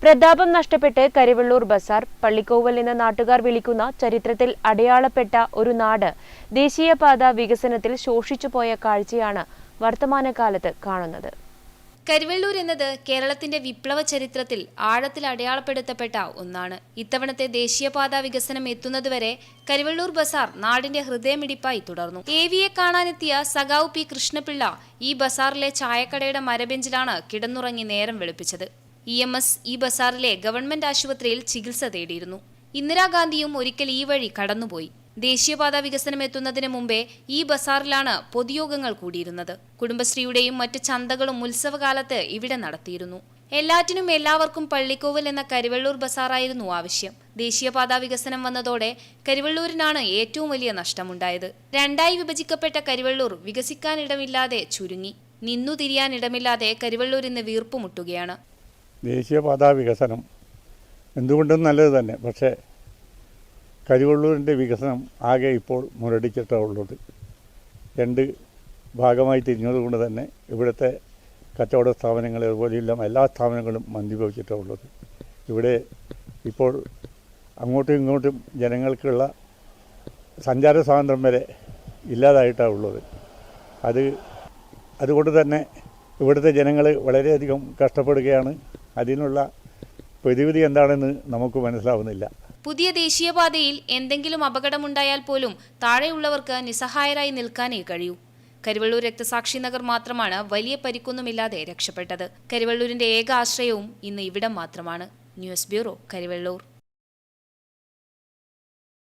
പ്രതാപം നഷ്ടപ്പെട്ട് കരിവെള്ളൂർ ബസാർ പള്ളിക്കോവൽ എന്ന നാട്ടുകാർ വിളിക്കുന്ന ചരിത്രത്തിൽ അടയാളപ്പെട്ട ഒരു നാട് ദേശീയപാത വികസനത്തിൽ ശോഷിച്ചുപോയ കാഴ്ചയാണ് വർത്തമാനകാലത്ത് കാണുന്നത്. കരിവെള്ളൂർ എന്നത് കേരളത്തിന്റെ വിപ്ലവ ചരിത്രത്തിൽ ആഴത്തിൽ അടയാളപ്പെടുത്തപ്പെട്ട ഒന്നാണ്. ഇത്തവണത്തെ ദേശീയപാത വികസനം എത്തുന്നതുവരെ കരിവെള്ളൂർ ബസാർ നാടിന്റെ ഹൃദയമിടിപ്പായി തുടർന്നു. എവിയെ കാണാനെത്തിയ സഖാവ് പി കൃഷ്ണപിള്ള ഈ ബസാറിലെ ചായക്കടയുടെ മരബെഞ്ചിലാണ് കിടന്നുറങ്ങി നേരം വെളുപ്പിച്ചത്. EMS ഈ ബസാറിലെ ഗവൺമെന്റ് ആശുപത്രിയിൽ ചികിത്സ തേടിയിരുന്നു. ഇന്ദിരാഗാന്ധിയും ഒരിക്കൽ ഈ വഴി കടന്നുപോയി. ദേശീയപാത വികസനം എത്തുന്നതിന് മുമ്പേ ഈ ബസാറിലാണ് പൊതുയോഗങ്ങൾ കൂടിയിരുന്നത്. കുടുംബശ്രീയുടെയും മറ്റ് ചന്തകളും ഉത്സവകാലത്ത് ഇവിടെ നടത്തിയിരുന്നു. എല്ലാറ്റിനും എല്ലാവർക്കും പള്ളിക്കോവൽ എന്ന കരിവെള്ളൂർ ബസാറായിരുന്നു ആവശ്യം. ദേശീയപാത വികസനം വന്നതോടെ കരിവെള്ളൂരിനാണ് ഏറ്റവും വലിയ നഷ്ടമുണ്ടായത്. രണ്ടായി വിഭജിക്കപ്പെട്ട കരിവെള്ളൂർ വികസിക്കാനിടമില്ലാതെ ചുരുങ്ങി. നിന്നു തിരിയാനിടമില്ലാതെ കരിവെള്ളൂർ ഇന്ന് വീർപ്പുമുട്ടുകയാണ്. ദേശീയപാത വികസനം എന്തുകൊണ്ടും നല്ലത് തന്നെ. പക്ഷേ കരിവെള്ളൂരിൻ്റെ വികസനം ആകെ ഇപ്പോൾ മുരടിച്ചിട്ടുള്ളത്. രണ്ട് ഭാഗമായി തിരിഞ്ഞതുകൊണ്ട് തന്നെ ഇവിടുത്തെ കച്ചവട സ്ഥാപനങ്ങൾ അതുപോലെയെല്ലാം എല്ലാ സ്ഥാപനങ്ങളും മന്ദീഭവിച്ചിട്ടുള്ളത്. ഇവിടെ ഇപ്പോൾ അങ്ങോട്ടും ഇങ്ങോട്ടും ജനങ്ങൾക്കുള്ള സഞ്ചാര സ്വാതന്ത്ര്യം വരെ ഇല്ലാതായിട്ടാണ് ഉള്ളത്. അതുകൊണ്ട് തന്നെ ഇവിടുത്തെ ജനങ്ങൾ വളരെയധികം കഷ്ടപ്പെടുകയാണ്. അതിനുള്ള പ്രതിവിധി എന്താണെന്ന് നമുക്ക് മനസ്സിലാവുന്നില്ല. പുതിയ ദേശീയപാതയിൽ എന്തെങ്കിലും അപകടമുണ്ടായാൽ പോലും താഴെയുള്ളവർക്ക് നിസ്സഹായരായി നിൽക്കാനേ കഴിയൂ. കരിവെള്ളൂർ രക്തസാക്ഷി നഗർ മാത്രമാണ് വലിയ പരിക്കൊന്നുമില്ലാതെ രക്ഷപ്പെട്ടത്. കരിവെള്ളൂരിന്റെ ഏക ആശ്രയവും ഇന്ന് ഇവിടം മാത്രമാണ്. News bureau, Karivellur.